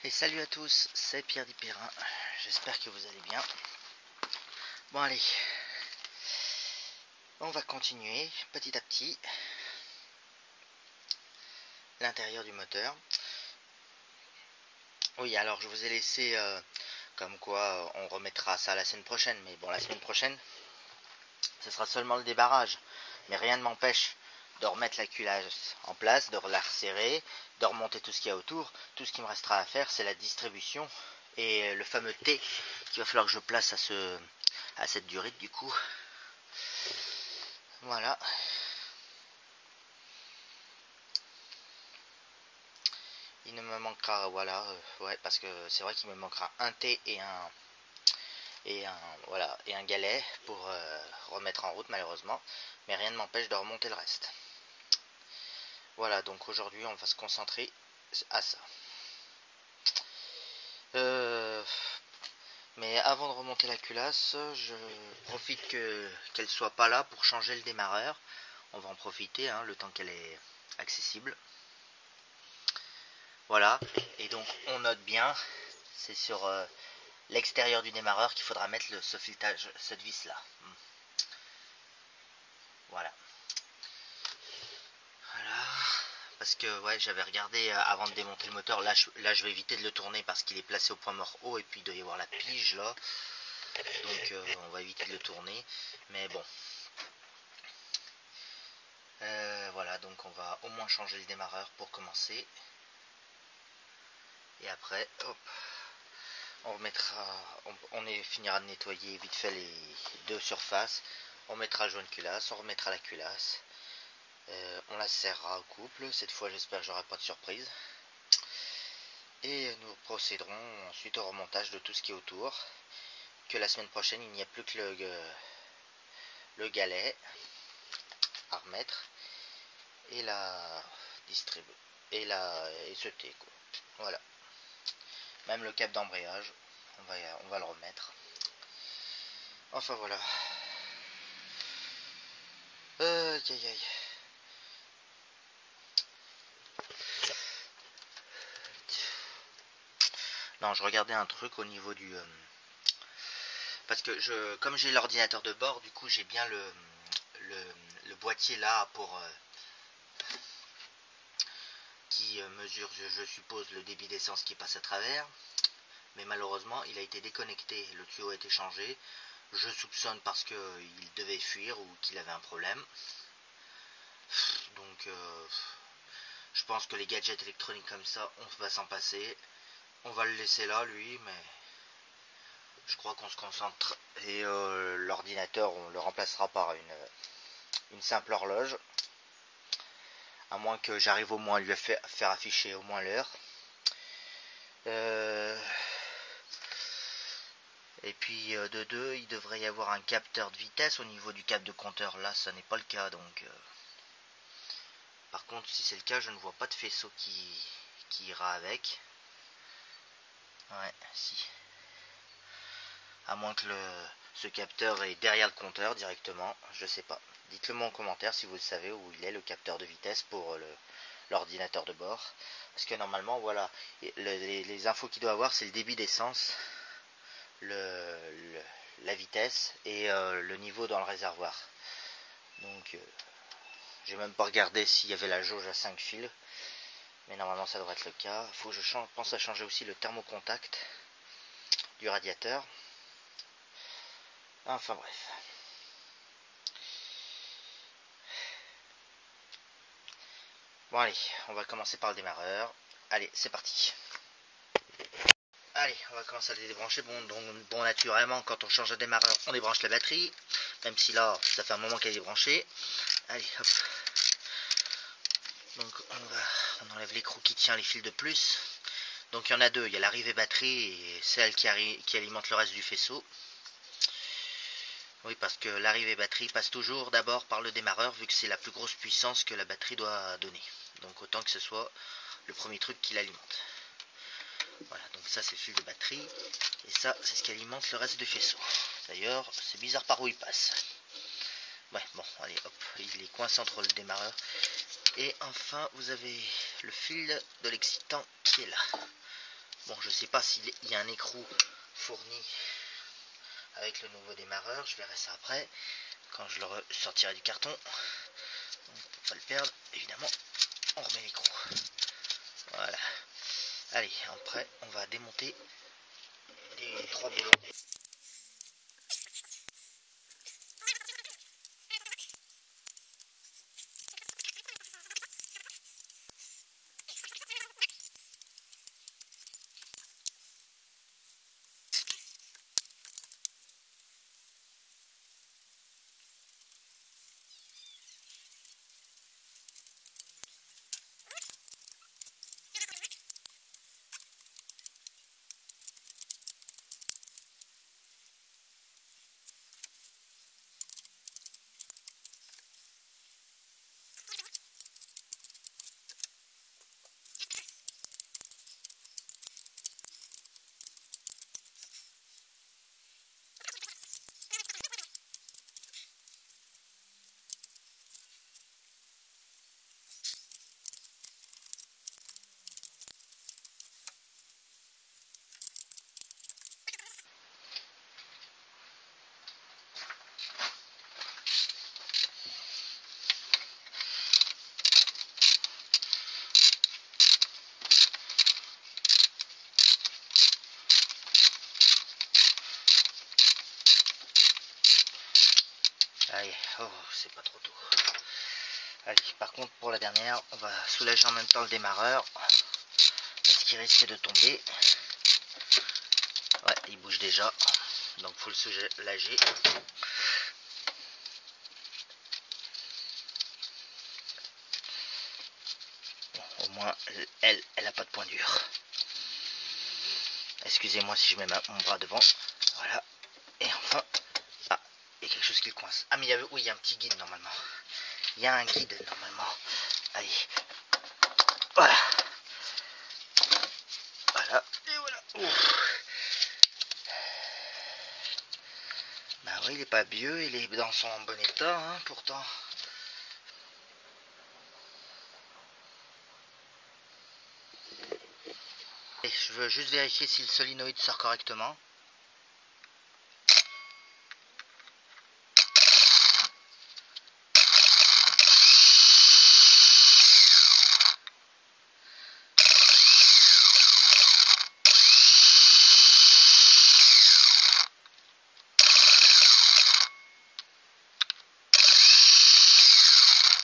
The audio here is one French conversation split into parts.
Et salut à tous, c'est Pierre Dipérin, j'espère que vous allez bien. Bon allez, on va continuer petit à petit l'intérieur du moteur. Oui, alors je vous ai laissé comme quoi on remettra ça la semaine prochaine, mais bon, la semaine prochaine ce sera seulement le débarrage, mais rien ne m'empêche de remettre la culasse en place, de la resserrer, de remonter tout ce qu'il y a autour. Tout ce qui me restera à faire, c'est la distribution et le fameux T qu'il va falloir que je place à cette durite du coup. Voilà. Il ne me manquera, voilà, ouais, parce que c'est vrai qu'il me manquera un T et un galet pour remettre en route malheureusement, mais rien ne m'empêche de remonter le reste. Voilà, donc aujourd'hui on va se concentrer à ça. Mais avant de remonter la culasse, je profite qu'elle soit pas là pour changer le démarreur. On va en profiter, hein, le temps qu'elle est accessible. Voilà, et donc on note bien, c'est sur l'extérieur du démarreur qu'il faudra mettre ce filetage, cette vis là. Voilà. Voilà. Parce que ouais, j'avais regardé avant de démonter le moteur. Là je vais éviter de le tourner parce qu'il est placé au point mort haut et puis il doit y avoir la pige là. Donc on va éviter de le tourner. Mais bon. Voilà, donc on va au moins changer le démarreur pour commencer. Et après, hop, on remettra, finira de nettoyer vite fait les deux surfaces. On mettra le joint de culasse, on remettra la culasse. On la serrera au couple. Cette fois, j'espère que j'aurai pas de surprise. Et nous procéderons ensuite au remontage de tout ce qui est autour. Que la semaine prochaine, il n'y a plus que le galet à remettre et la distribuer et ce T quoi. Voilà. Même le cap d'embrayage, on va le remettre. Enfin voilà. Aïe aïe aïe. Non, je regardais un truc au niveau du... parce que comme j'ai l'ordinateur de bord, du coup j'ai bien le boîtier là pour... qui mesure, je suppose, le débit d'essence qui passe à travers. Mais malheureusement, il a été déconnecté, le tuyau a été changé. Je soupçonne parce qu'il devait fuir ou qu'il avait un problème. Donc, je pense que les gadgets électroniques comme ça, on va s'en passer. On va le laisser là, lui, mais je crois qu'on se concentre. Et l'ordinateur, on le remplacera par une simple horloge. À moins que j'arrive au moins à lui faire afficher au moins l'heure. Et puis de deux, il devrait y avoir un capteur de vitesse au niveau du câble de compteur. Là, ça n'est pas le cas. Donc, par contre, si c'est le cas, je ne vois pas de faisceau qui ira avec. Ouais, si. À moins que ce capteur est derrière le compteur directement. Je sais pas. Dites-le moi en commentaire si vous le savez où il est, le capteur de vitesse pour l'ordinateur de bord. Parce que normalement, voilà, les infos qu'il doit avoir, c'est le débit d'essence, la vitesse et le niveau dans le réservoir. Donc j'ai même pas regardé s'il y avait la jauge à 5 fils, mais normalement ça devrait être le cas. Il faut que je pense à changer aussi le thermocontact du radiateur. Enfin bref. Bon allez, on va commencer par le démarreur. Allez, c'est parti. Allez, on va commencer à les débrancher. Bon, naturellement, quand on change de démarreur, on débranche la batterie. Même si là, ça fait un moment qu'elle est débranchée. Allez, hop. Donc, on enlève l'écrou qui tient les fils de plus. Donc, il y en a deux. Il y a l'arrivée batterie et celle qui alimente le reste du faisceau. Oui, parce que l'arrivée batterie passe toujours d'abord par le démarreur, vu que c'est la plus grosse puissance que la batterie doit donner. Donc, autant que ce soit le premier truc qui l'alimente. Voilà, donc ça c'est le fil de batterie, et ça c'est ce qui alimente le reste du faisceau. D'ailleurs, c'est bizarre par où il passe. Ouais, bon, allez, hop, il est coincé entre le démarreur. Et enfin, vous avez le fil de l'excitant qui est là. Bon, je sais pas s'il y a un écrou fourni avec le nouveau démarreur, je verrai ça après, quand je le sortirai du carton. Donc, pour pas le perdre, évidemment, on remet l'écrou. Voilà. Allez, après, on va démonter les 3 boulons. Allez, oh, c'est pas trop tôt. Allez, par contre, pour la dernière, on va soulager en même temps le démarreur. Parce qu'il risque de tomber. Ouais, il bouge déjà. Donc, faut le soulager. Bon, au moins, elle a pas de point dur. Excusez-moi si je mets mon bras devant. Voilà. Et enfin, ah, il y a quelque chose qui le coince. Ah, mais oui, il y a un petit guide normalement. Il y a un guide normalement. Allez. Voilà. Voilà. Et voilà. Ouf. Bah oui, il est pas vieux, il est dans son bon état, hein, pourtant. Et je veux juste vérifier si le solénoïde sort correctement.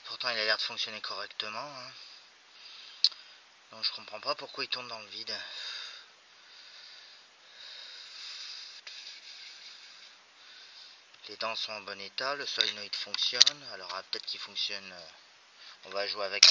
Pourtant, il a l'air de fonctionner correctement. Hein. Donc, je comprends pas pourquoi il tourne dans le vide. Les dents sont en bon état, le solénoïde fonctionne. Alors, peut-être qu'il fonctionne. On va jouer avec.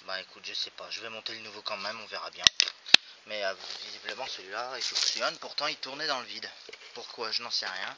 Bah écoute, je sais pas, je vais monter le nouveau quand même, on verra bien. Mais visiblement celui-là il fonctionne, pourtant il tournait dans le vide. Pourquoi, je n'en sais rien.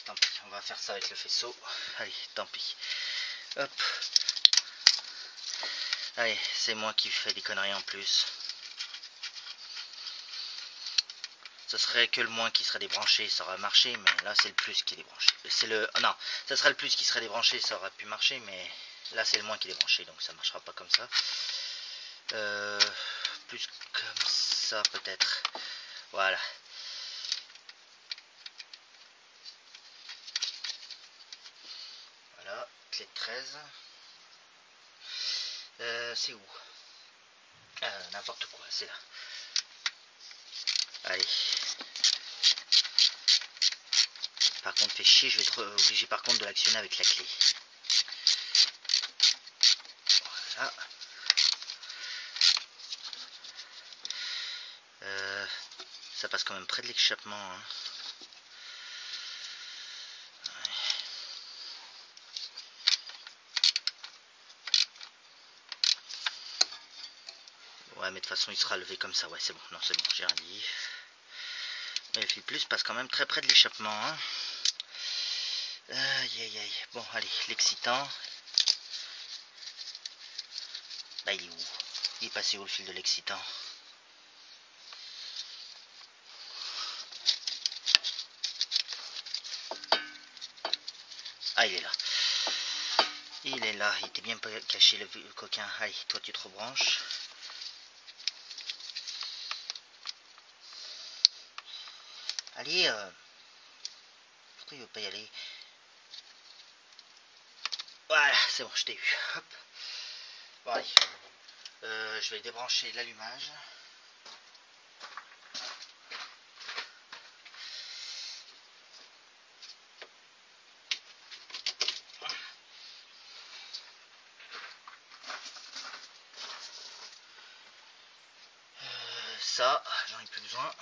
tant pis, on va faire ça avec le faisceau. Allez, tant pis. Hop. Allez, c'est moi qui fais des conneries en plus. Ce serait que le moins qui serait débranché, ça aurait marché, mais là c'est le plus qui est débranché. C'est le... non, ça serait le plus qui serait débranché, ça aurait pu marcher, mais là c'est le moins qui est débranché, donc ça marchera pas comme ça. Plus comme ça peut-être. Voilà. Voilà, clé de 13. C'est où? N'importe quoi, c'est là. Allez. Par contre, fais chier, je vais être obligé par contre de l'actionner avec la clé. Voilà. Ça passe quand même près de l'échappement. Hein. Ouais, mais de toute façon, il sera levé comme ça. Ouais, c'est bon. Non, c'est bon, j'ai rien dit. Mais le fil plus passe quand même très près de l'échappement. Hein. Aïe, aïe, aïe. Bon, allez, l'excitant. Bah, il est où? Il est passé où le fil de l'excitant? Ah, il est là. Il est là. Il était bien caché, le coquin. Allez, toi, tu te rebranches. Allez, pourquoi il veut pas y aller? Voilà, c'est bon, je t'ai eu. Hop. Bon, allez. Je vais débrancher l'allumage. Ça, j'en ai plus besoin.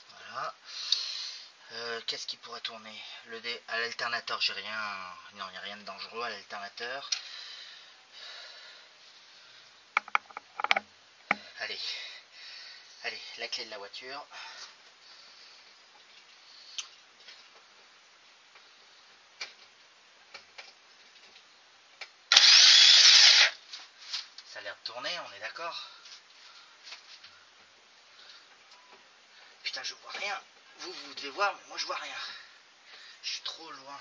Voilà. Qu'est-ce qui pourrait tourner? Le dé à l'alternateur, j'ai rien. Non, il n'y a rien de dangereux à l'alternateur. Allez. Allez, la clé de la voiture. Ça a l'air de tourner, on est d'accord? Putain, je vois rien. Vous devez voir, mais moi je vois rien. Je suis trop loin.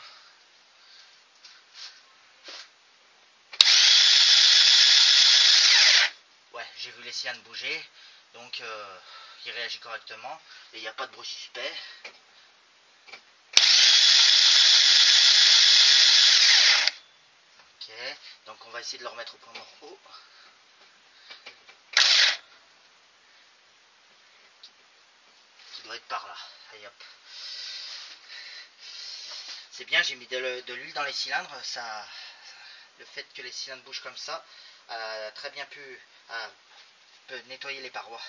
Ouais, j'ai vu les cyanes bouger, donc il réagit correctement et il n'y a pas de bruit suspect. Ok, donc on va essayer de le remettre au point mort haut. Qui doit être par là. Allez hop. C'est bien, j'ai mis de l'huile dans les cylindres. Ça, le fait que les cylindres bougent comme ça a très bien pu peut nettoyer les parois.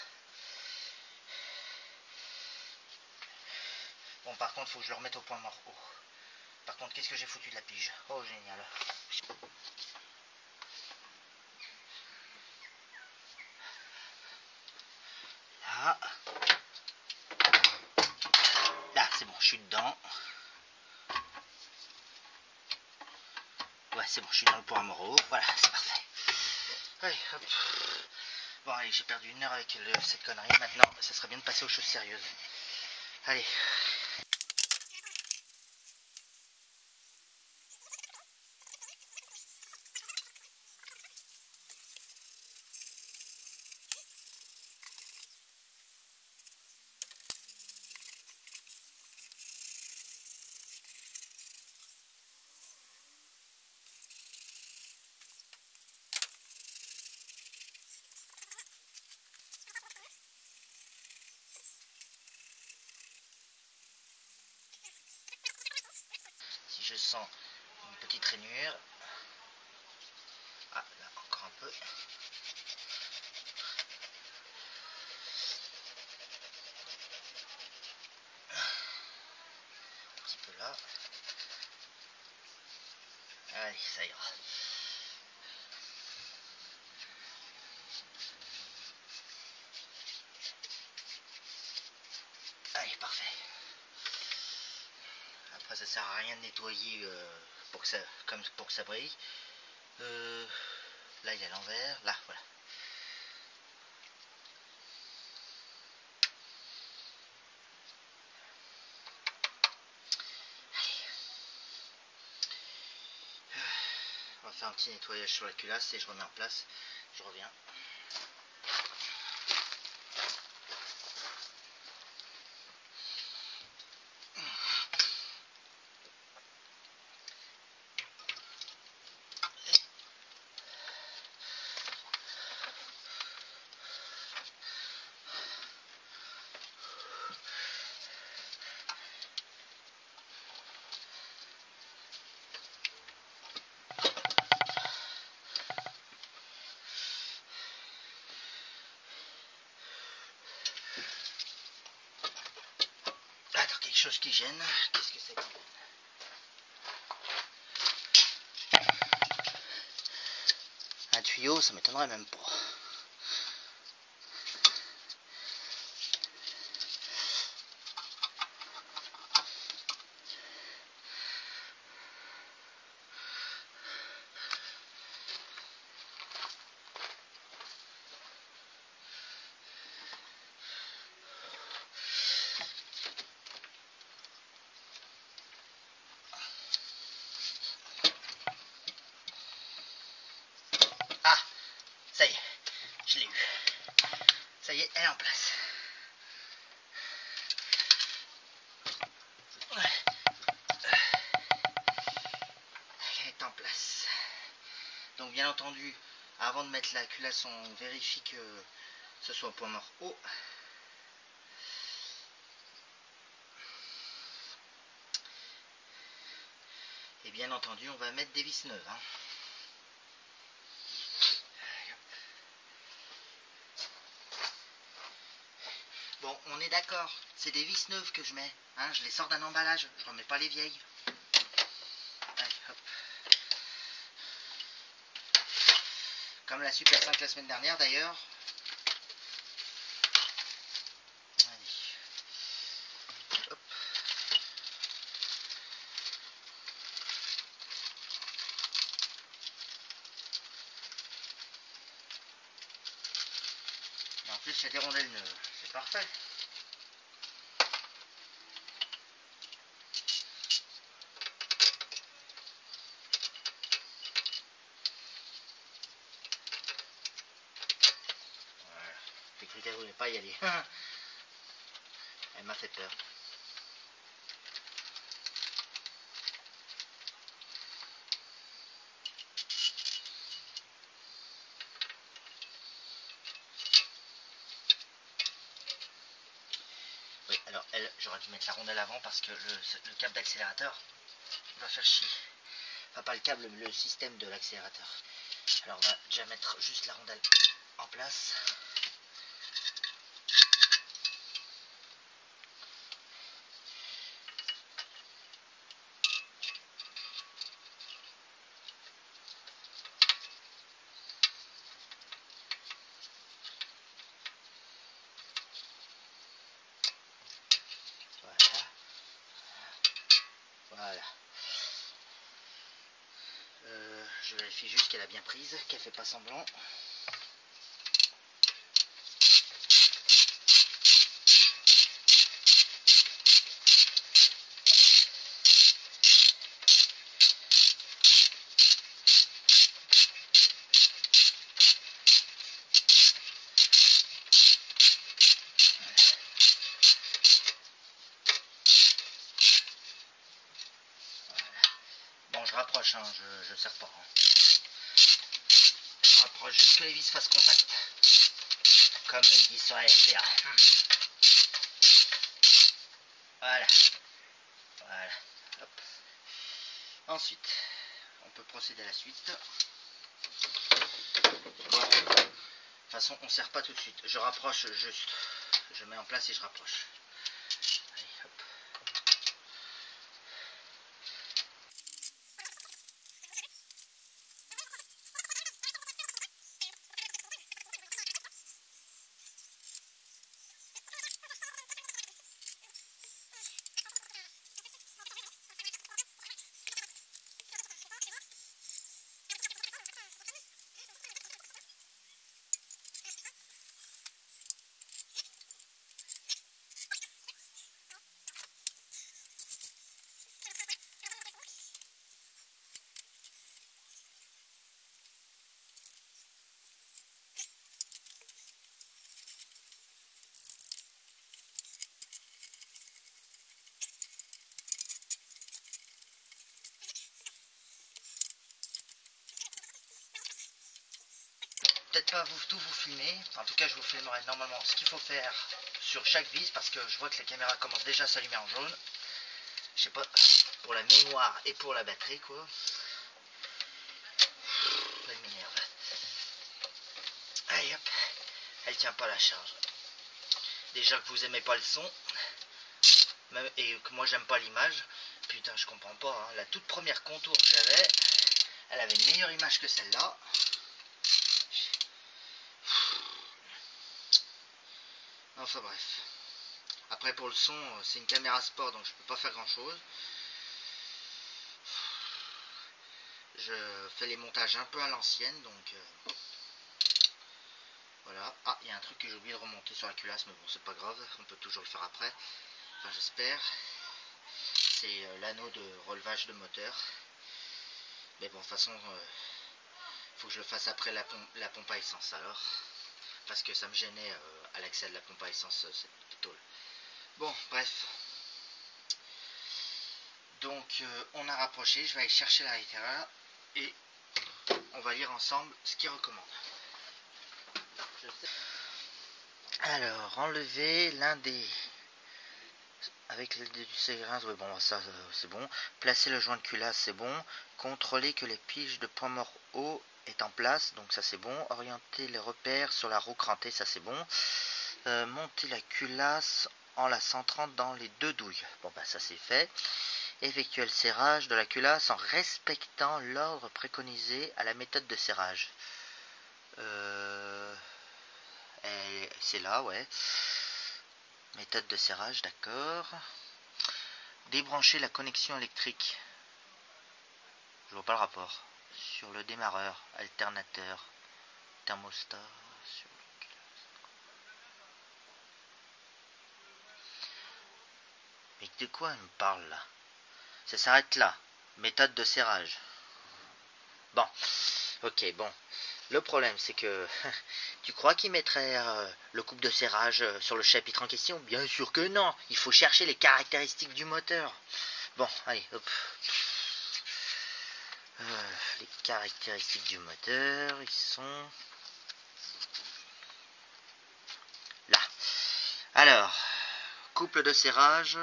Bon, par contre, il faut que je le remette au point mort haut. Par contre, qu'est-ce que j'ai foutu de la pige? Oh, génial. Là. Là, c'est bon, je suis dedans. Ouais, c'est bon, je suis dans le point mort haut. Voilà, c'est parfait. Allez, hop. Bon, allez, j'ai perdu 1 heure avec cette connerie. Maintenant, ça serait bien de passer aux choses sérieuses. Allez. Si je sens une petite rainure. Ah, là, encore un peu. Un petit peu là. Allez, ça ira. Allez, parfait. Enfin, ça sert à rien de nettoyer pour que ça brille. Là, il est à l'envers. Là, voilà. On va faire un petit nettoyage sur la culasse et je remets en place. Je reviens. Attends, quelque chose qui gêne. Qu'est-ce que c'est qui gêne? Un tuyau, ça m'étonnerait même pas. Ah, ça y est, je l'ai eu. Ça y est, elle est en place. Elle est en place. Donc bien entendu, avant de mettre la culasse, on vérifie que ce soit au point mort haut. Et bien entendu, on va mettre des vis neuves. Hein. Bon, on est d'accord, c'est des vis neuves que je mets. Hein, je les sors d'un emballage, je remets pas les vieilles. Allez, hop. Comme la Super 5 la semaine dernière d'ailleurs. Allez. Hop. Et en plus, il y a des rondelles neuves. C'est parfait. Voilà. J'ai cru qu'elle voulait pas y aller. Elle m'a fait peur. Oui, alors elle, j'aurais dû mettre la rondelle avant parce que le câble d'accélérateur va faire chier. Enfin, pas le câble, mais le système de l'accélérateur. Alors on va déjà mettre juste la rondelle en place. Voilà. Voilà. Je vérifie juste qu'elle a bien prise, qu'elle fait pas semblant. Bon, je rapproche, hein, je serre pas. Hein. Je rapproche juste que les vis fassent contact. Comme ils disent sur la RCA. Voilà. Voilà. Hop. Ensuite, on peut procéder à la suite. Voilà. De toute façon, on ne serre pas tout de suite. Je rapproche juste. Je mets en place et je rapproche. Allez, hop. peut-être pas tout vous filmer. En tout cas, je vous filmerai normalement ce qu'il faut faire sur chaque vis, parce que je vois que la caméra commence déjà à s'allumer en jaune. Je sais pas, pour la mémoire et pour la batterie, quoi. Elle m'énerve. Allez hop, elle tient pas la charge. Déjà que vous aimez pas le son, et que moi j'aime pas l'image. Putain, je comprends pas, hein. La toute première contour que j'avais, elle avait une meilleure image que celle-là. Enfin bref. Après pour le son, c'est une caméra sport, donc je peux pas faire grand chose. Je fais les montages un peu à l'ancienne, donc voilà. Ah, il y a un truc que j'ai oublié de remonter sur la culasse, mais bon, c'est pas grave, on peut toujours le faire après. Enfin, j'espère. C'est l'anneau de relevage de moteur. Mais bon, de toute façon, faut que je le fasse après la pompe à essence alors. Parce que ça me gênait à l'accès de la pompe à essence, cette tôle. Bon, bref. Donc, on a rapproché, je vais aller chercher la l'intérieur et on va lire ensemble ce qu'il recommande. Alors, enlever l'un des... Avec l'aide du sérin, oui, bon, ça c'est bon. Placer le joint de culasse, c'est bon. Contrôler que les piges de point mort haut est en place, donc ça c'est bon. Orienter les repères sur la roue crantée, ça c'est bon. Monter la culasse en la centrant dans les deux douilles. Bon, bah ça c'est fait. Effectuer le serrage de la culasse en respectant l'ordre préconisé à la méthode de serrage. C'est là, ouais. Méthode de serrage, d'accord. Débrancher la connexion électrique. Je vois pas le rapport. Sur le démarreur, alternateur, thermostat. Sur le... Mais de quoi elle me parle là? Ça s'arrête là. Méthode de serrage. Bon, ok, bon. Le problème, c'est que tu crois qu'il mettrait le couple de serrage sur le chapitre en question? Bien sûr que non. Il faut chercher les caractéristiques du moteur. Bon, allez, hop. Les caractéristiques du moteur, ils sont là. Alors, couple de serrage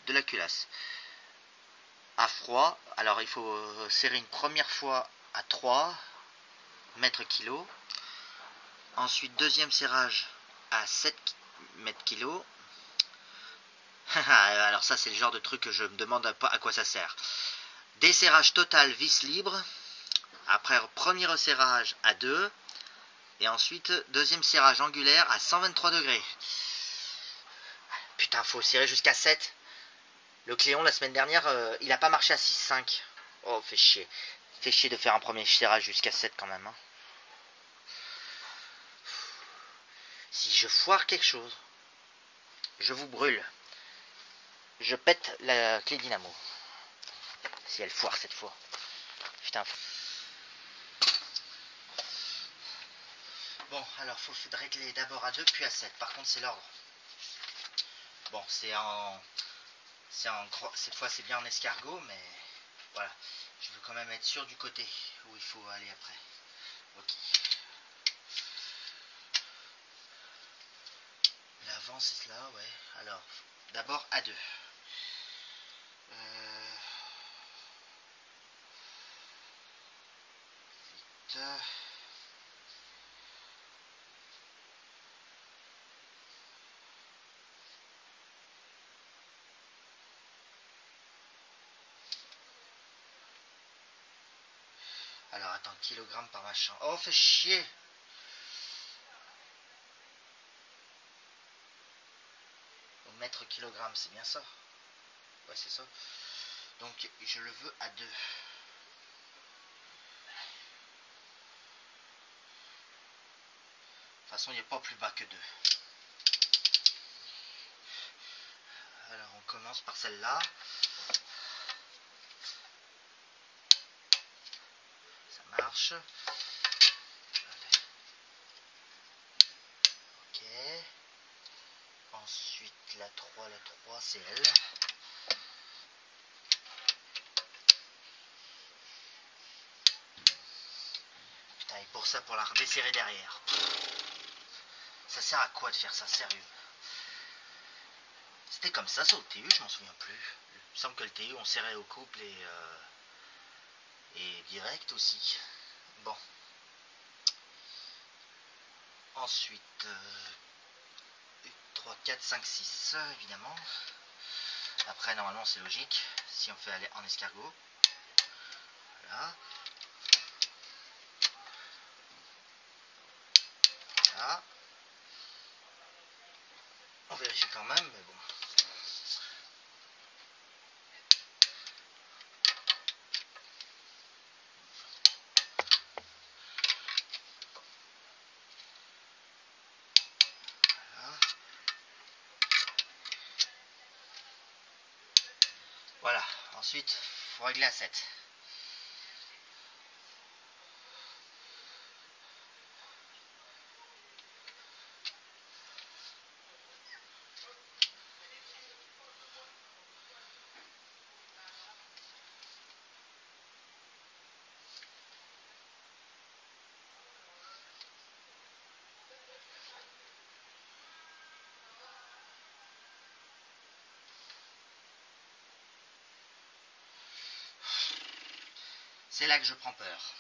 de la culasse. À froid, alors il faut serrer une première fois à 3 mètres kg. Ensuite, deuxième serrage à 7 mètres kg. Alors ça, c'est le genre de truc que je me demande à quoi ça sert. Desserrage total vis libre. Après, premier resserrage à 2. Et ensuite, deuxième serrage angulaire à 123 degrés. Putain, faut serrer jusqu'à 7. Le Cléon, la semaine dernière, il n'a pas marché à 6,5. Oh, fait chier. Fait chier de faire un premier serrage jusqu'à 7 quand même. Hein. Si je foire quelque chose, je vous brûle. Je pète la clé dynamo. Si elle foire cette fois. Putain. Bon, alors faut régler d'abord à 2 puis à 7. Par contre, c'est l'ordre. Bon, cette fois c'est bien en escargot, mais voilà. Je veux quand même être sûr du côté où il faut aller après. Ok. L'avant c'est là, ouais. Alors, d'abord à 2. Vite. Alors attends, kilogramme par machin. Oh, fait chier. Au mètre kilogramme, c'est bien ça. Ouais, c'est ça. Donc je le veux à 2. De toute façon, il n'y a pas plus bas que 2. Alors on commence par celle-là. Ça marche. Ok. Ensuite la 3 c'est elle. Et pour ça, pour la redesserrer derrière. Ça sert à quoi de faire ça, sérieux? C'était comme ça au TU, je m'en souviens plus. Il me semble que le TU, on serrait au couple et direct aussi. Bon. Ensuite, 3, 4, 5, 6, évidemment. Après, normalement, c'est logique. Si on fait aller en escargot. Voilà. Voilà. On vérifie quand même, mais bon. Voilà, ensuite, il faut régler à 7. C'est là que je prends peur.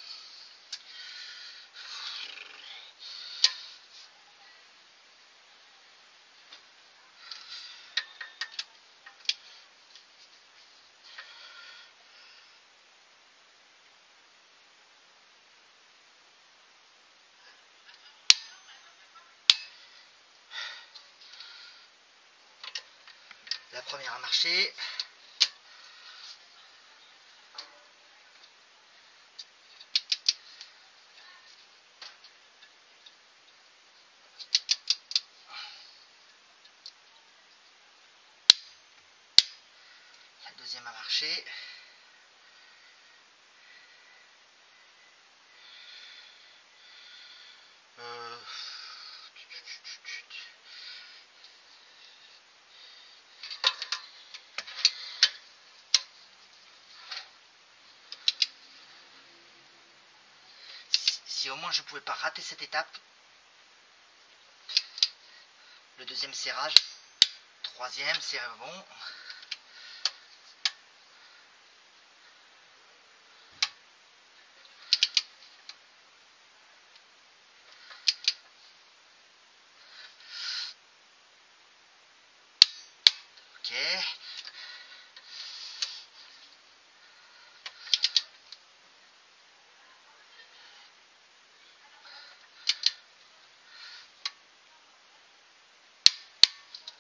La première a marché. La deuxième a marché. Si au moins je pouvais pas rater cette étape. Le deuxième serrage. Troisième, c'est bon. Ok.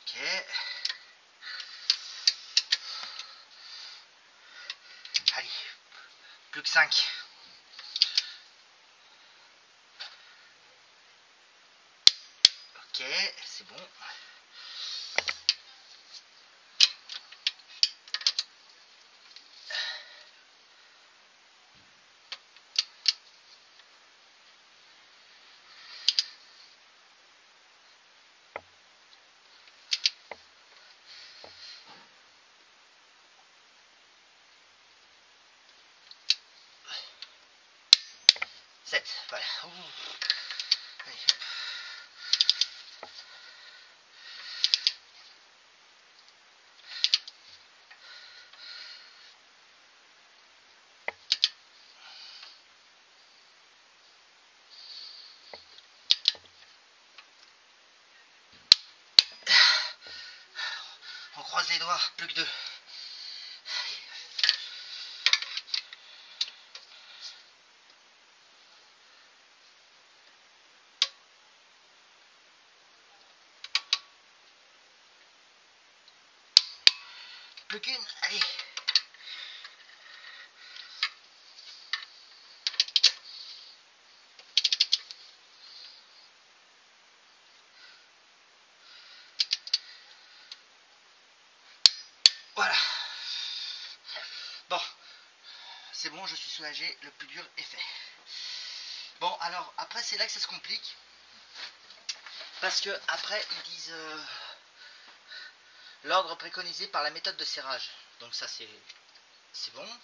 Ok. Allez. Plus que 5. Ok, c'est bon. Voilà. Allez, hop. On croise les doigts, plus que 2. Plus qu'une, allez. Voilà. Bon. C'est bon, je suis soulagé, le plus dur est fait. Bon, alors, après, c'est là que ça se complique. Parce que, après, ils disent l'ordre préconisé par la méthode de serrage. Donc ça, c'est bon.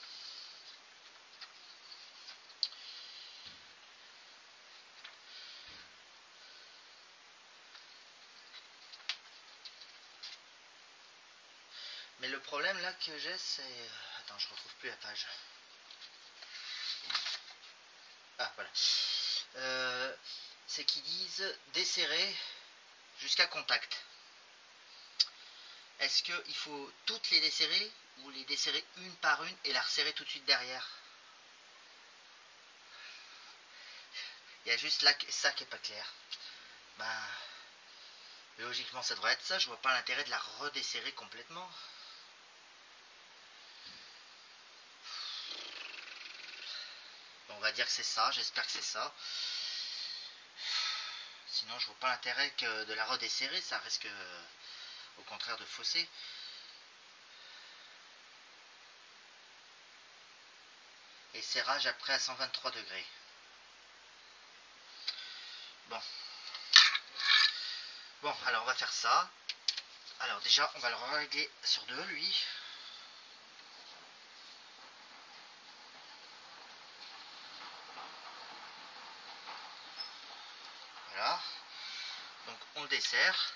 Mais le problème là que j'ai, c'est... Attends, je retrouve plus la page. Ah, voilà. C'est qu'ils disent desserrer jusqu'à contact. Est-ce qu'il faut toutes les desserrer ou les desserrer une par une et la resserrer tout de suite derrière? Il y a juste là ça qui est pas clair. Ben, logiquement ça devrait être ça, je vois pas l'intérêt de la redesserrer complètement. Bon, on va dire que c'est ça, j'espère que c'est ça. Sinon je vois pas l'intérêt que de la redesserrer, ça risque au contraire de fausser. Et serrage après à 123 degrés. Bon. Bon, alors on va faire ça. Alors déjà, on va le régler sur 2, lui. Voilà. Donc on le dessert.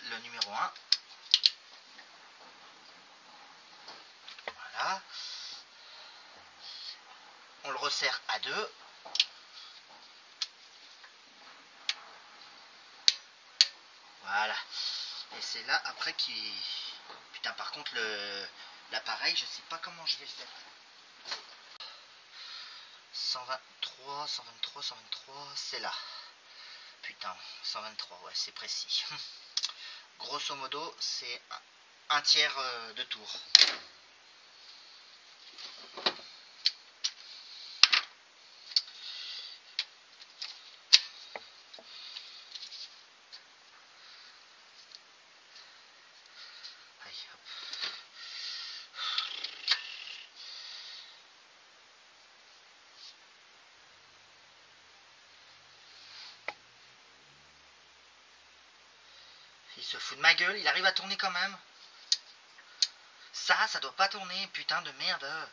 Le numéro 1. Voilà. On le resserre à 2. Voilà. Et c'est là après qui... Putain, par contre, l'appareil, je sais pas comment je vais le faire. 123, 123, 123, c'est là. Putain, 123, ouais, c'est précis. Grosso modo, c'est un tiers de tour. Allez, hop. Il se fout de ma gueule, il arrive à tourner quand même. Ça doit pas tourner, putain de merde.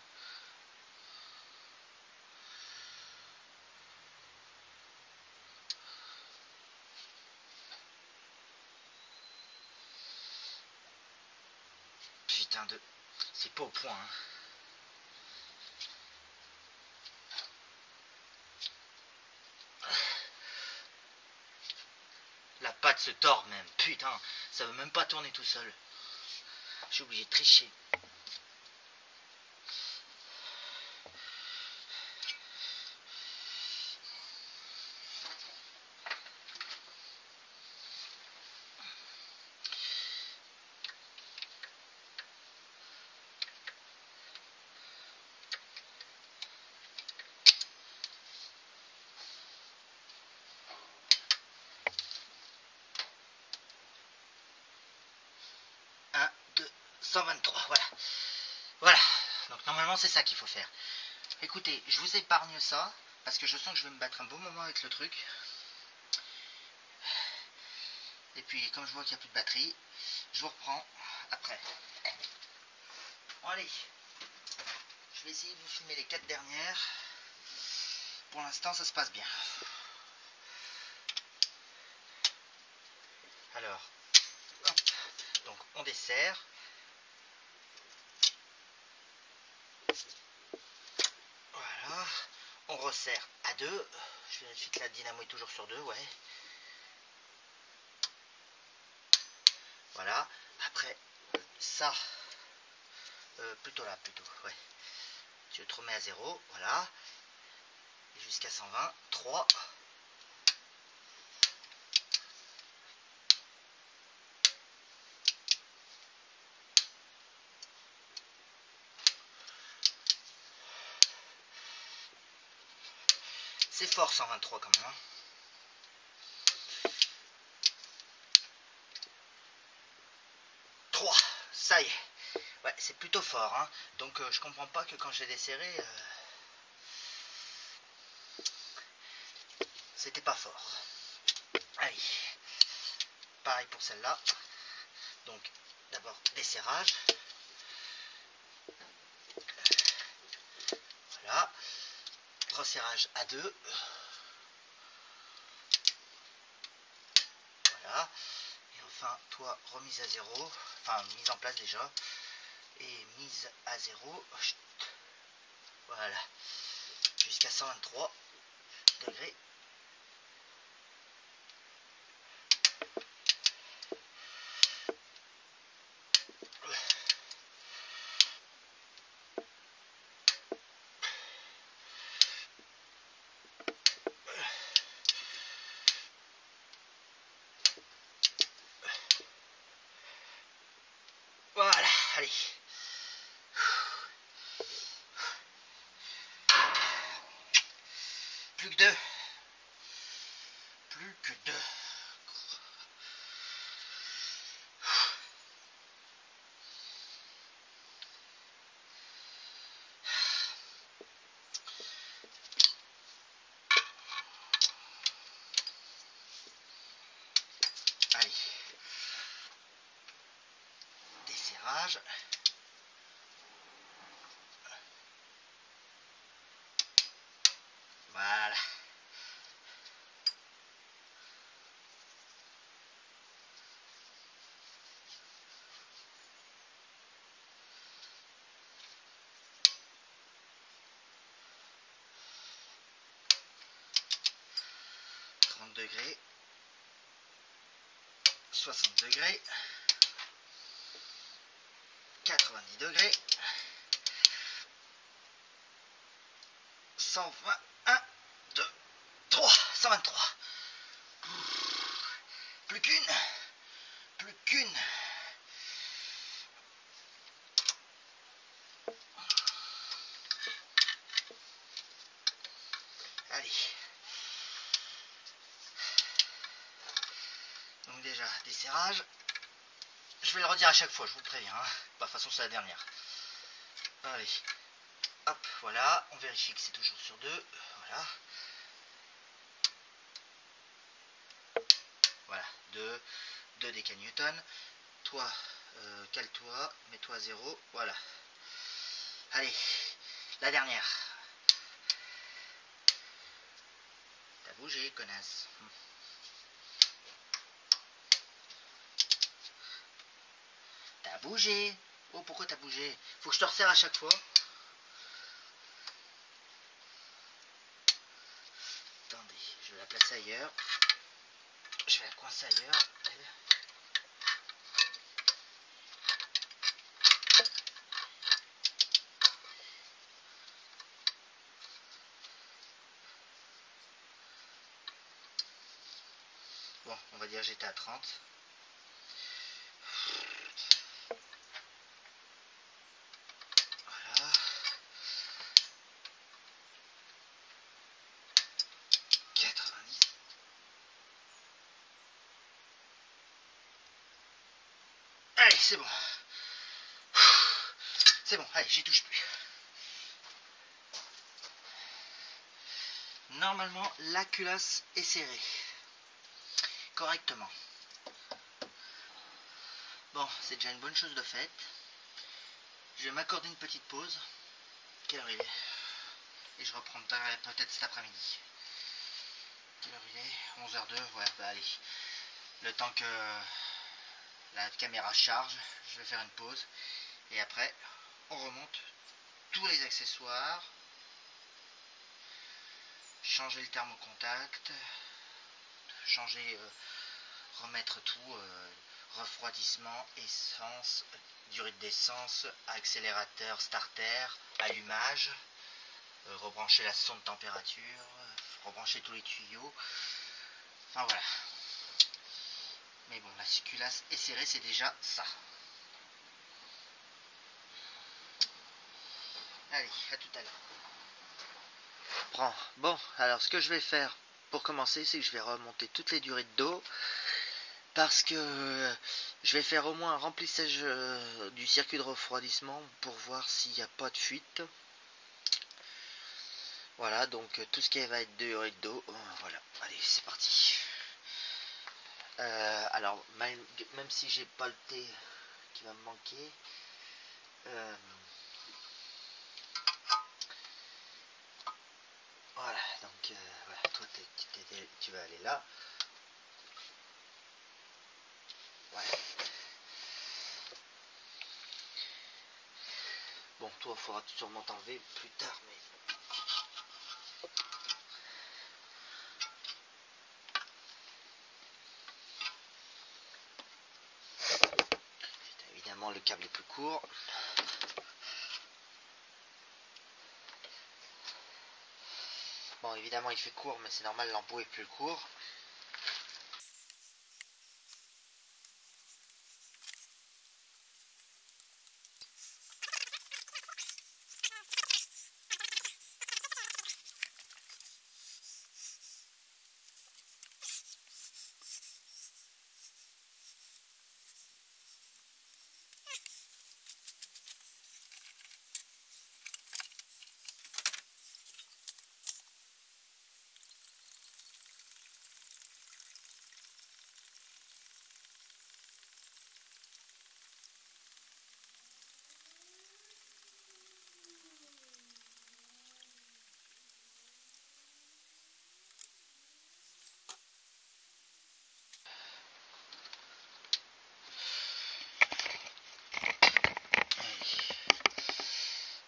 Putain de... C'est pas au point, hein. La patte se tord même, putain, ça veut même pas tourner tout seul. Je suis obligé de tricher. Un, 2, 123, voilà. Voilà, donc normalement c'est ça qu'il faut faire. Écoutez, je vous épargne ça, parce que je sens que je vais me battre un beau moment avec le truc. Et puis, comme je vois qu'il n'y a plus de batterie, je vous reprends après. Bon, allez, je vais essayer de vous filmer les 4 dernières. Pour l'instant, ça se passe bien. Alors, hop, donc on dessert. Voilà, on resserre à 2. Je vérifie que la dynamo est toujours sur 2, ouais. Voilà, après ça, plutôt là, ouais. Tu te remets à 0, voilà. Jusqu'à 120, 3. C'est fort 123 quand même, hein. Ça y est. Ouais, c'est plutôt fort, hein. Donc je comprends pas que quand j'ai desserré, c'était pas fort. Allez. Pareil pour celle-là. Donc d'abord desserrage. Voilà. Resserrage à 2. Voilà. Et enfin toi remise à 0, enfin mise en place déjà, et mise à 0, voilà, jusqu'à 123 degrés. Voilà, allez. Plus que deux. Plus que deux. Allez. Desserrage. Voilà. Degrés, 60 degrés, 90 degrés, 120, 1, 2, 3, 123. Plus qu'une, plus qu'une. Allez. Donc déjà, desserrage. Je vais le redire à chaque fois, je vous le préviens. Hein. Bah, de toute façon, c'est la dernière. Allez. Hop, voilà. On vérifie que c'est toujours sur 2. Voilà. Voilà. 2 décanewtons. Toi, cale-toi. Mets-toi à 0. Voilà. Allez. La dernière. T'as bougé, connasse. T'as bougé. Oh, pourquoi t'as bougé? Faut que je te resserre à chaque fois. Attendez, je vais la placer ailleurs. Je vais la coincer ailleurs. Elle. Bon, on va dire j'étais à 30. Voilà. 90. Allez, c'est bon. C'est bon, allez, j'y touche plus. Normalement, la culasse est serrée. Correctement. Bon, c'est déjà une bonne chose de faite. Je vais m'accorder une petite pause. Quelle heure il est? Et je reprendrai peut-être cet après-midi. Quelle heure il est? 11h02. Ouais, bah allez. Le temps que la caméra charge, je vais faire une pause. Et après, on remonte tous les accessoires. Changer le thermocontact. Changer, remettre tout. Refroidissement, essence, durée d'essence, accélérateur, starter, allumage, rebrancher la sonde de température, rebrancher tous les tuyaux, enfin voilà. Mais bon, la culasse est serrée, c'est déjà ça. Allez, à tout à l'heure. Bon, alors ce que je vais faire pour commencer, c'est que je vais remonter toutes les durées d'eau. Parce que je vais faire au moins un remplissage du circuit de refroidissement pour voir s'il n'y a pas de fuite. Voilà, donc tout ce qui va être durée d'eau, voilà, allez, c'est parti. Alors, même si j'ai pas le thé qui va me manquer, voilà, donc voilà, toi tu vas aller là. Ouais, toi, il faudra sûrement t'enlever plus tard, mais... Évidemment, le câble est plus court. Bon, évidemment, il fait court, mais c'est normal, l'embout est plus court.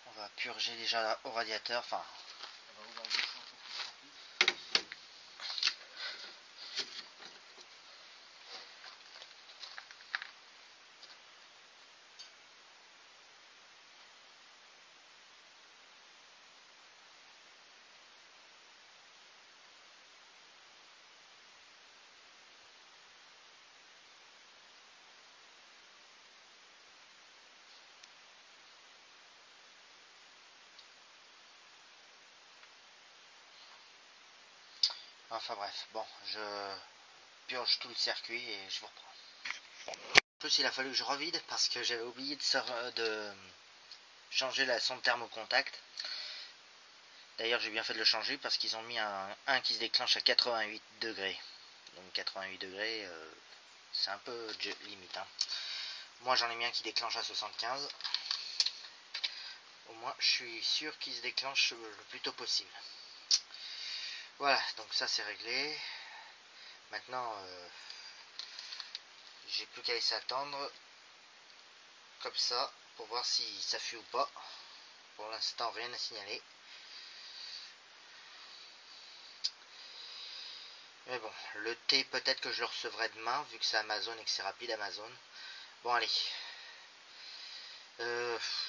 On va purger déjà au radiateur, enfin... Enfin bref, bon, je purge tout le circuit et je vous reprends. En plus, il a fallu que je revide parce que j'avais oublié de changer la sonde thermocontact. D'ailleurs, j'ai bien fait de le changer parce qu'ils ont mis un qui se déclenche à 88 degrés. Donc 88 degrés, c'est un peu limite. Hein. Moi, j'en ai mis un qui déclenche à 75. Au moins, je suis sûr qu'il se déclenche le plus tôt possible. Voilà, donc ça c'est réglé. Maintenant, j'ai plus qu'à laisser attendre comme ça pour voir si ça fuit ou pas. Pour l'instant, rien à signaler. Mais bon, le thé peut-être que je le recevrai demain vu que c'est Amazon et que c'est rapide Amazon. Bon allez.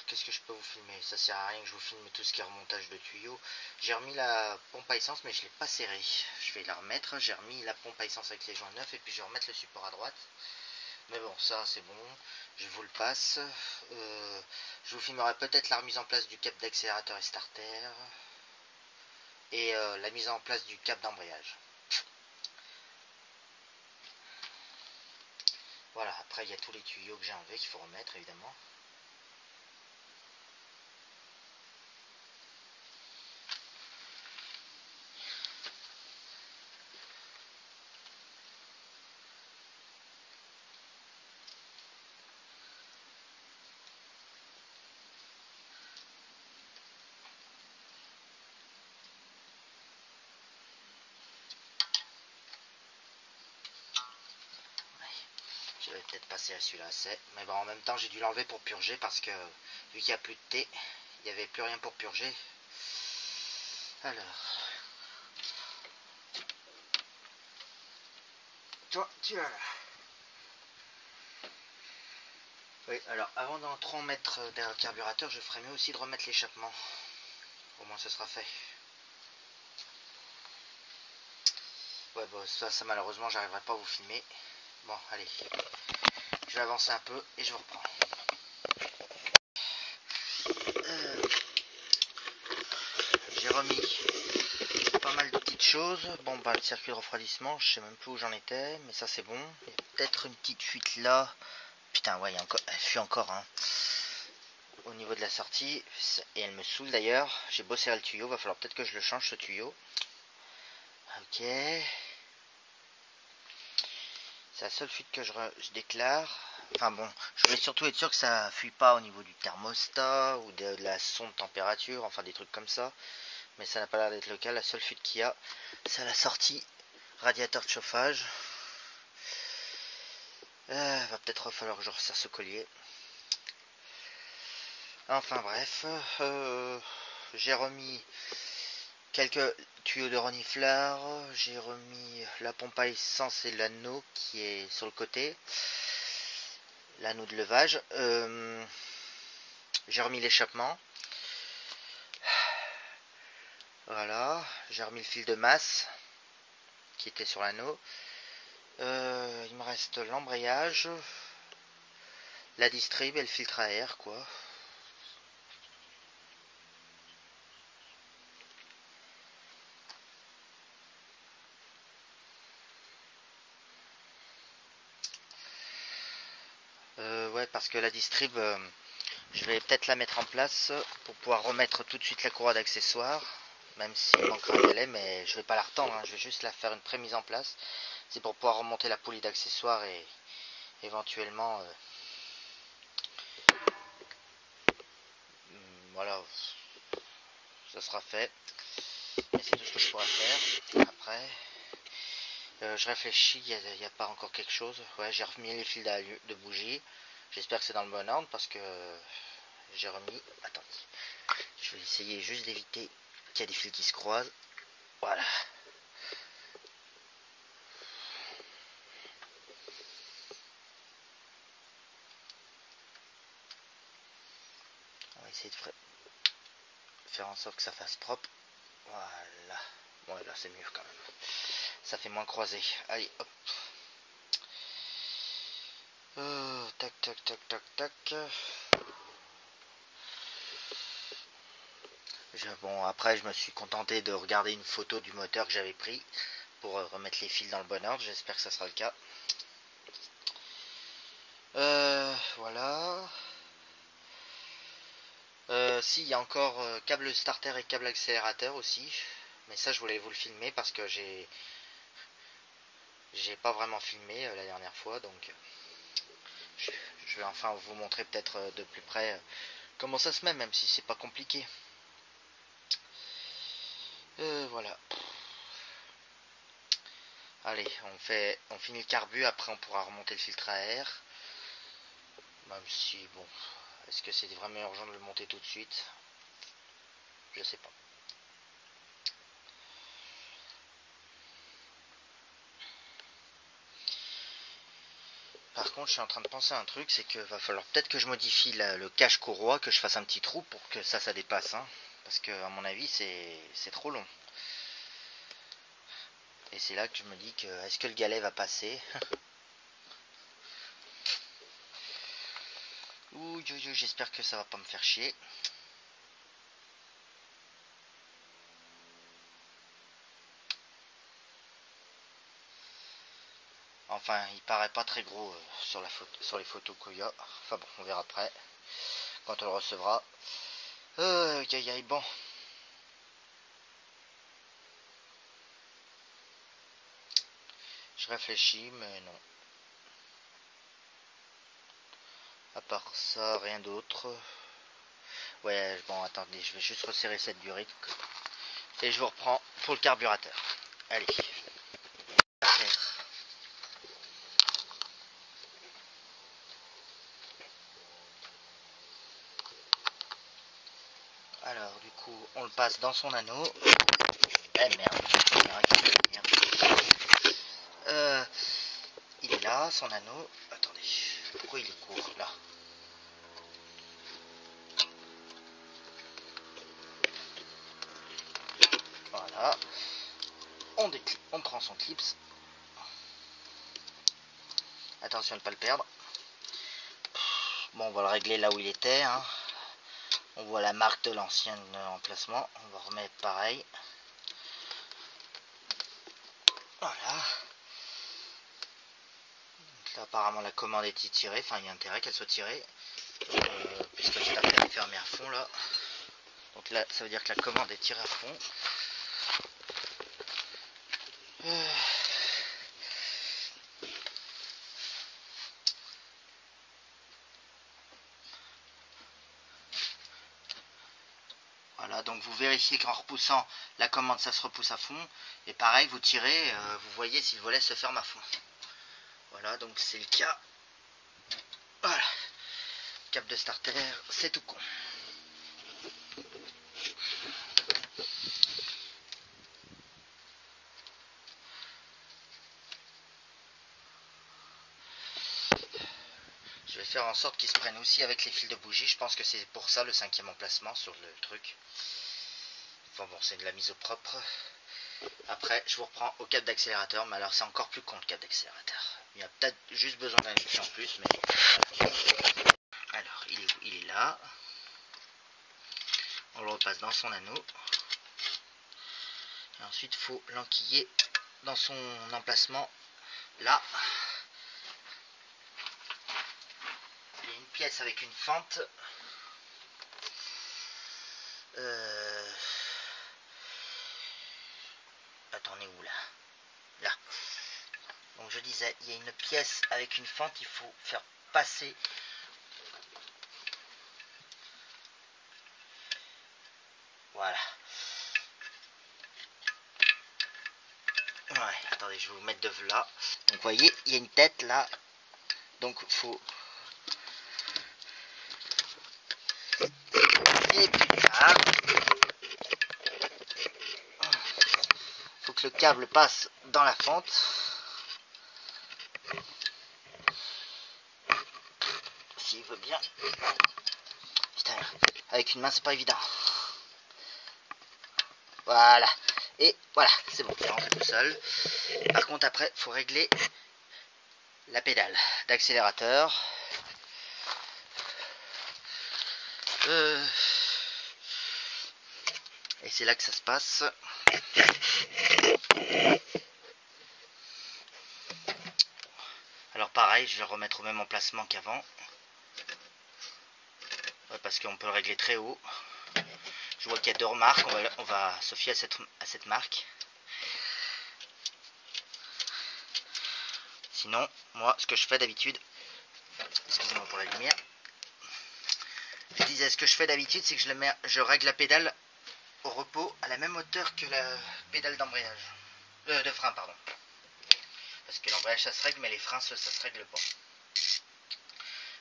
Qu'est-ce que je peux vous filmer? Ça sert à rien que je vous filme tout ce qui est remontage de tuyaux. J'ai remis la pompe à essence mais je l'ai pas serrée. Je vais la remettre. J'ai remis la pompe à essence avec les joints neufs et puis je vais remettre le support à droite. Mais bon, ça c'est bon. Je vous le passe. Je vous filmerai peut-être la remise en place du cap d'accélérateur et starter. Et la mise en place du cap d'embrayage. Voilà, après il y a tous les tuyaux que j'ai enlevés qu'il faut remettre évidemment. Je vais peut-être passer à celui-là, mais bon, en même temps j'ai dû l'enlever pour purger parce que vu qu'il n'y a plus de thé, il n'y avait plus rien pour purger. Alors, toi, tu as là. Oui, alors avant d'en trop mettre derrière le carburateur, je ferais mieux aussi de remettre l'échappement. Au moins ce sera fait. Ouais, bon, ça malheureusement j'arriverai pas à vous filmer. Bon, allez. Je vais avancer un peu et je vous reprends. J'ai remis pas mal de petites choses. Bon bah le circuit de refroidissement, je sais même plus où j'en étais, mais ça c'est bon. Il y a peut-être une petite fuite là. Putain ouais, elle fuit encore hein. Au niveau de la sortie, et elle me saoule d'ailleurs. J'ai beau serrer le tuyau, va falloir peut-être que je le change ce tuyau. Ok. C'est la seule fuite que je déclare. Enfin bon, je voulais surtout être sûr que ça fuit pas au niveau du thermostat ou de la sonde température, enfin des trucs comme ça. Mais ça n'a pas l'air d'être le cas. La seule fuite qu'il y a, c'est à la sortie radiateur de chauffage. Va peut-être falloir que je resserre ce collier. Enfin bref, j'ai remis quelques tuyaux de renifleur, j'ai remis la pompe à essence et l'anneau qui est sur le côté, l'anneau de levage, j'ai remis l'échappement, voilà, j'ai remis le fil de masse qui était sur l'anneau, il me reste l'embrayage, la distrib et le filtre à air quoi. Ouais, parce que la distrib, je vais peut-être la mettre en place pour pouvoir remettre tout de suite la courroie d'accessoires, même s'il manquera un délai, mais je vais pas la retendre, hein, je vais juste la faire une pré-mise en place. C'est pour pouvoir remonter la poulie d'accessoires et éventuellement, voilà, ça sera fait. Et c'est tout ce que je pourrais faire. Après, je réfléchis, il n'y a pas encore quelque chose. Ouais, j'ai remis les fils de bougie. J'espère que c'est dans le bon ordre parce que j'ai remis. Attends, je vais essayer juste d'éviter qu'il y a des fils qui se croisent. Voilà. On va essayer de faire en sorte que ça fasse propre. Voilà. Bon, là c'est mieux quand même. Ça fait moins croisé. Allez, hop. Tac, tac, tac, tac, tac. Bon, après, je me suis contenté de regarder une photo du moteur que j'avais pris pour remettre les fils dans le bon ordre. J'espère que ça sera le cas. Voilà. Si, il y a encore câble starter et câble accélérateur aussi. Mais ça, je voulais vous le filmer parce que j'ai pas vraiment filmé la dernière fois. Donc, je vais enfin vous montrer peut-être de plus près comment ça se met, même si c'est pas compliqué. Voilà. Allez, on finit le carbu, après on pourra remonter le filtre à air. Même si, bon, est-ce que c'est vraiment urgent de le monter tout de suite? Je sais pas. Par contre, je suis en train de penser à un truc, c'est que va falloir peut-être que je modifie le cache courroie, que je fasse un petit trou pour que ça dépasse, hein. Parce que à mon avis, c'est trop long. Et c'est là que je me dis que est-ce que le galet va passer? Ouh, j'espère que ça va pas me faire chier. Enfin, il paraît pas très gros sur les photos qu'il y a. Enfin bon, on verra après quand on le recevra. Bon. Je réfléchis, mais non. À part ça, rien d'autre. Ouais, bon, attendez, je vais juste resserrer cette durée. Et je vous reprends pour le carburateur. Allez. Alors, du coup, on le passe dans son anneau. Eh merde. Il est là, son anneau. Attendez, pourquoi il est court là? Voilà. On prend son clips. Attention de ne pas le perdre. Bon, on va le régler là où il était, hein. On voit la marque de l'ancien emplacement. On va remettre pareil. Voilà. Donc là, apparemment, la commande est tirée. Enfin, il y a intérêt qu'elle soit tirée. Puisque le starter est fermé à fond, là. Donc là, ça veut dire que la commande est tirée à fond. Voilà, donc vous vérifiez qu'en repoussant la commande, ça se repousse à fond. Et pareil, vous tirez, vous voyez si le volet se ferme à fond. Voilà, donc c'est le cas. Voilà. Cap de starter, c'est tout con. vais faire en sorte qu'ils se prennent aussi avec les fils de bougie. Je pense que c'est pour ça le 5e emplacement sur le truc. Enfin bon, c'est de la mise au propre. Après, je vous reprends au câble d'accélérateur, mais alors c'est encore plus con le câble d'accélérateur. Il y a peut-être juste besoin d'un outil en plus, mais... Alors, il est où? Il est là. On le repasse dans son anneau. Et ensuite, il faut l'enquiller dans son emplacement. Là, il y a une pièce avec une fente. Attends, on est où là? Là. Donc je disais, il y a une pièce avec une fente, il faut faire passer. Voilà. Ouais, attendez, je vais vous mettre de là. Donc vous voyez, il y a une tête là. Donc faut... Et puis là, faut que le câble passe dans la fente. S'il veut bien. Putain, avec une main c'est pas évident. Voilà. Et voilà, c'est bon, c'est rentré tout seul. Par contre après, faut régler la pédale d'accélérateur. Et c'est là que ça se passe. Alors pareil, je vais le remettre au même emplacement qu'avant. Ouais, parce qu'on peut le régler très haut. Je vois qu'il y a 2 remarques, on va se fier à cette marque. Sinon, moi, ce que je fais d'habitude, excusez-moi pour la lumière, je disais, ce que je fais d'habitude, c'est que je règle la pédale au repos à la même hauteur que la pédale d'embrayage. De frein, pardon. Parce que l'embrayage, ça se règle, mais les freins, ça se règle pas.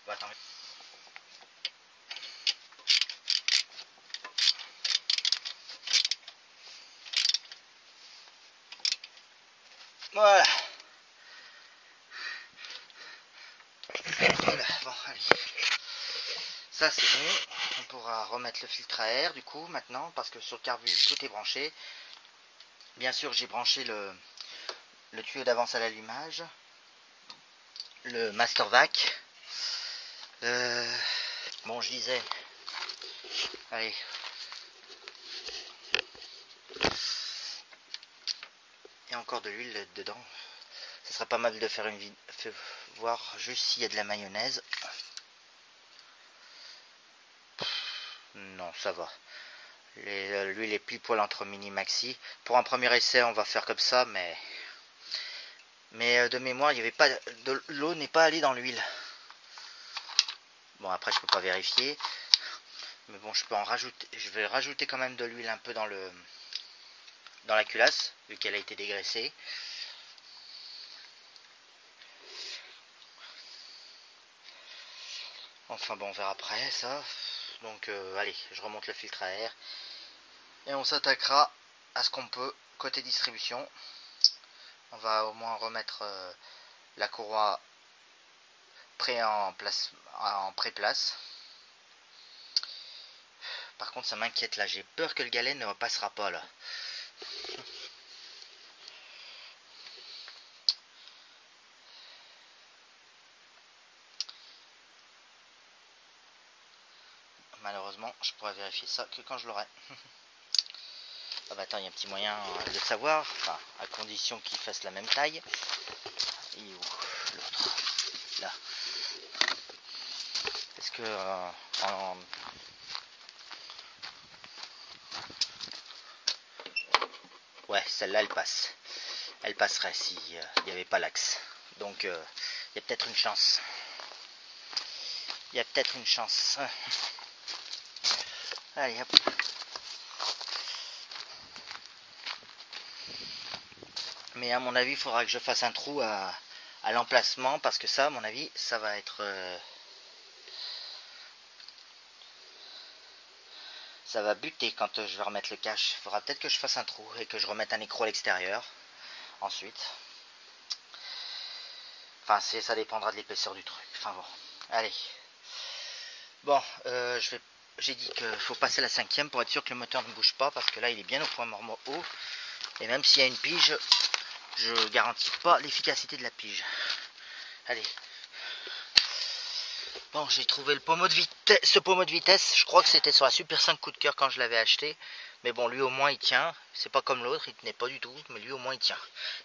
Bon, attends. Voilà. Voilà. Bon, allez. Ça c'est bon. On pourra remettre le filtre à air du coup maintenant parce que sur le carbu tout est branché. Bien sûr j'ai branché le tuyau d'avance à l'allumage, le master vac. Bon je disais, allez. Il y a encore de l'huile dedans. Ce serait pas mal de faire une vidéo, voir juste s'il y a de la mayonnaise. Non, ça va. L'huile est pile poil entre mini maxi. Pour un premier essai, on va faire comme ça, mais de mémoire, il y avait pas l'eau n'est pas allée dans l'huile. Bon, après, je peux pas vérifier, mais bon, je peux en rajouter. Je vais rajouter quand même de l'huile un peu dans la culasse, vu qu'elle a été dégraissée. Enfin bon, on verra après ça. Donc allez, je remonte le filtre à air et on s'attaquera à ce qu'on peut côté distribution. On va au moins remettre la courroie en pré-place. Par contre ça m'inquiète là, j'ai peur que le galet ne passera pas là. Malheureusement, je pourrais vérifier ça que quand je l'aurai. Ah bah attends, il y a un petit moyen de le savoir, enfin, à condition qu'il fasse la même taille. Et où l'autre? Là. Est-ce que ouais, celle-là elle passe. Elle passerait si il n'y avait pas l'axe. Donc il y a peut-être une chance. Il y a peut-être une chance. Allez hop. Mais à mon avis, il faudra que je fasse un trou à l'emplacement parce que ça, à mon avis, ça va être ça va buter quand je vais remettre le cache. Il faudra peut-être que je fasse un trou et que je remette un écrou à l'extérieur ensuite. Enfin, ça dépendra de l'épaisseur du truc. Enfin bon, Allez. Bon, j'ai dit qu'il faut passer la 5e pour être sûr que le moteur ne bouge pas, parce que là il est bien au point mort haut. Et même s'il y a une pige, je garantis pas l'efficacité de la pige. Allez. Bon, j'ai trouvé le pommeau de vitesse, ce pommeau de vitesse, je crois que c'était sur la Super 5 coup de cœur quand je l'avais acheté. Mais bon, lui au moins il tient. C'est pas comme l'autre, il tenait pas du tout, mais lui au moins il tient.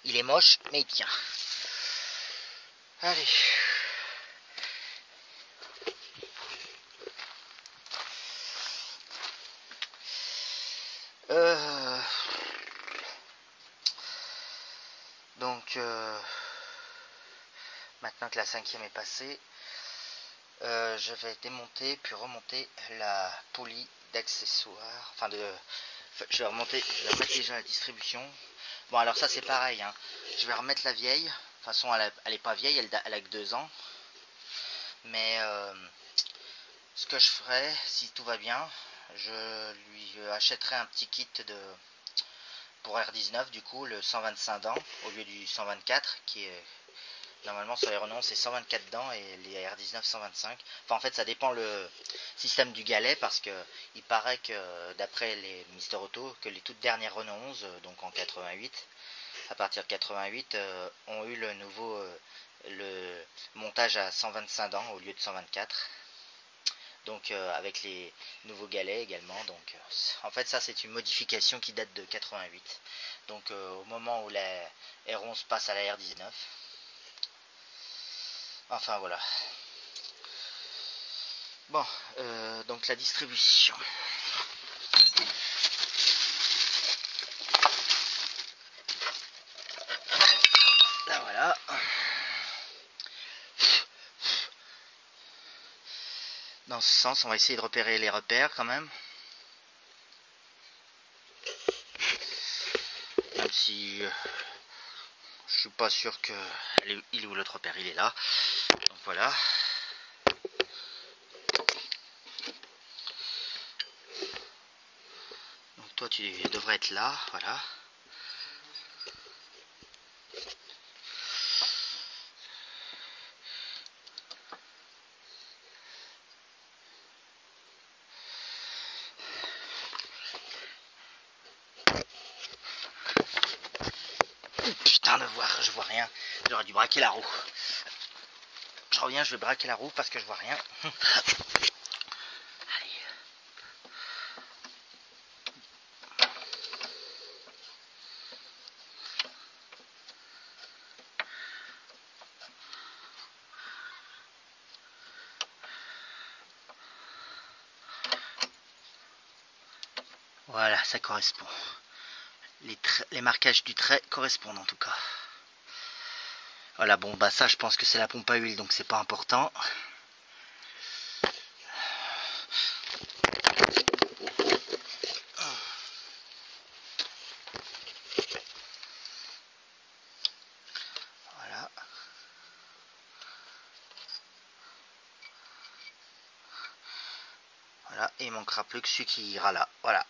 Il est moche, mais il tient. Allez. Donc, maintenant que la 5e est passée, je vais démonter puis remonter la poulie d'accessoires. Je vais remettre déjà la distribution. Bon, alors ça c'est pareil, hein. Je vais remettre la vieille. De toute façon, elle est pas vieille, elle a que 2 ans. Mais ce que je ferai, si tout va bien, je lui achèterai un petit kit pour R19, du coup, le 125 dents au lieu du 124 qui est. Normalement sur les Renault c'est 124 dents et les R19 125. Enfin en fait ça dépend le système du galet, parce que il paraît que d'après les Mister Auto que les toutes dernières Renault 11, donc en 88, à partir de 88, ont eu le nouveau le montage à 125 dents au lieu de 124. Donc avec les nouveaux galets également. Donc en fait ça c'est une modification qui date de 88. Donc au moment où la R11 passe à la R19. Enfin voilà. Bon, donc la distribution. Là voilà. Dans ce sens, on va essayer de repérer les repères quand même. Même si je suis pas sûr que il est où l'autre repère, il est là. Donc voilà. Donc toi tu devrais être là, voilà. Putain de voir, je vois rien. J'aurais dû braquer la roue. Je reviens, je vais braquer la roue parce que je vois rien. Voilà, ça correspond. Les marquages du trait correspondent en tout cas. Voilà, bon bah ça je pense que c'est la pompe à huile, donc c'est pas important. Voilà. Voilà, et il manquera plus que celui qui ira là. Voilà.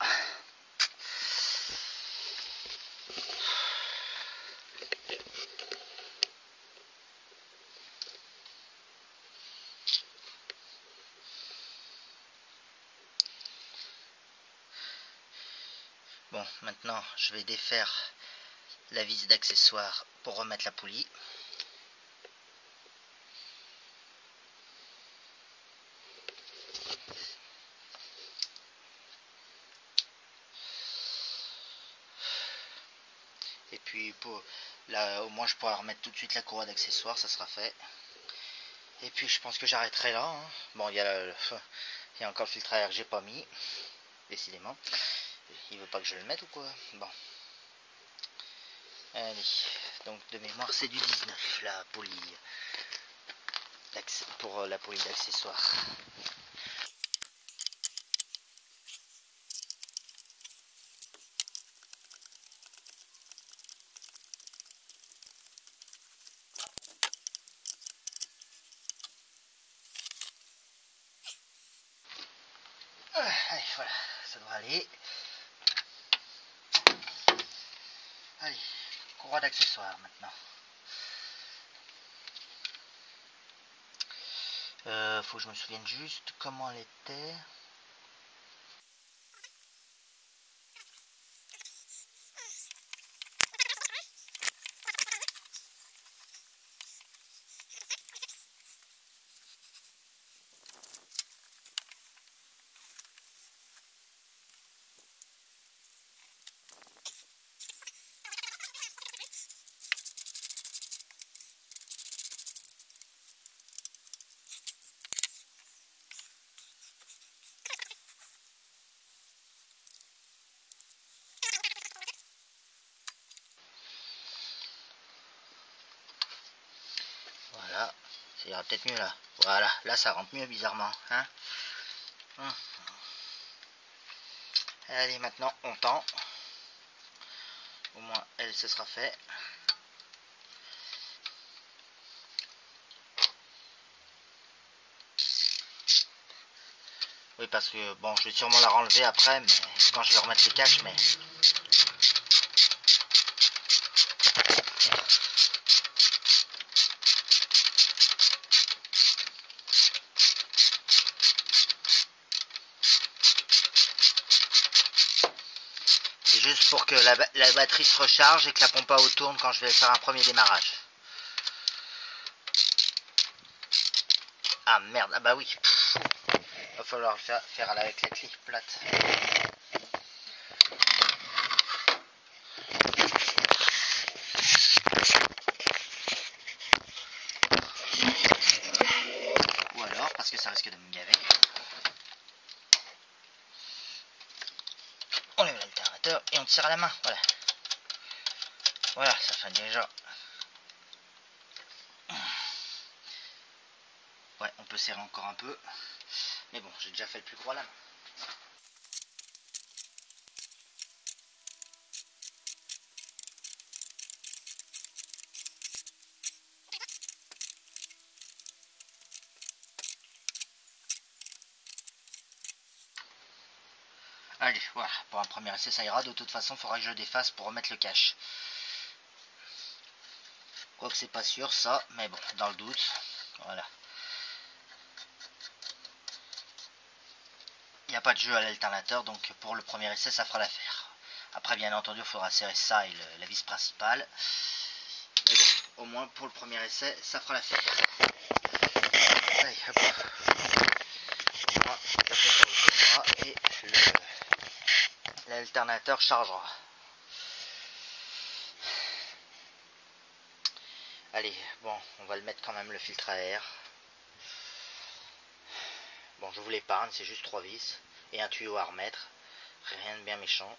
Bon, maintenant je vais défaire la vis d'accessoire pour remettre la poulie. Et puis là au moins je pourrai remettre tout de suite la courroie d'accessoires, ça sera fait. Et puis je pense que j'arrêterai là, hein. Bon, il y a encore le filtre à air que j'ai pas mis, décidément. Il veut pas que je le mette ou quoi? Bon. Allez, donc de mémoire c'est du 19 la poulie pour la poulie d'accessoires. Allez, voilà, ça devrait aller. Allez, courroie d'accessoires maintenant. Faut que je me souvienne juste comment elle était. Voilà, ça ira peut-être mieux là. Voilà, là ça rentre mieux bizarrement, hein. Allez, maintenant on tend. Au moins elle, ce sera fait. Oui, parce que bon, je vais sûrement la renlever après, mais quand je vais remettre les caches, mais c'est juste pour que la batterie se recharge et que la pompe à eau tourne quand je vais faire un premier démarrage. Ah merde, ah bah oui. Va falloir faire avec la clé plate. Ou alors, parce que ça risque de me gaver, on lève l'alternateur et on tire à la main, voilà. Voilà, ça fait déjà. Ouais, on peut serrer encore un peu. Mais bon, j'ai déjà fait le plus gros à la main. Allez, voilà, pour un premier essai ça ira. De toute façon, il faudra que je défasse pour remettre le cache. Quoique c'est pas sûr ça, mais bon, dans le doute, voilà. Il n'y a pas de jeu à l'alternateur, donc pour le premier essai ça fera l'affaire. Après bien entendu il faudra serrer ça et la vis principale. Mais bon, au moins pour le premier essai ça fera l'affaire. Allez, hop. Et l'alternateur chargera. Allez, bon, on va le mettre quand même le filtre à air. Bon, je vous l'épargne, c'est juste 3 vis et un tuyau à remettre. Rien de bien méchant.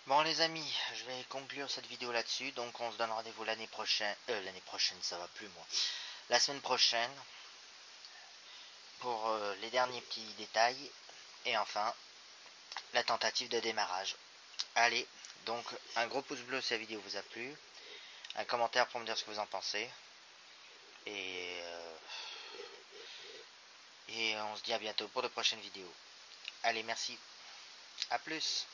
Bon les amis, je vais conclure cette vidéo là-dessus. Donc on se donne rendez-vous l'année prochaine. L'année prochaine, ça va plus moi. La semaine prochaine. Pour les derniers petits détails. Et enfin, la tentative de démarrage. Allez, donc un gros pouce bleu si la vidéo vous a plu. Un commentaire pour me dire ce que vous en pensez. Et on se dit à bientôt pour de prochaines vidéos. Allez, merci. A plus.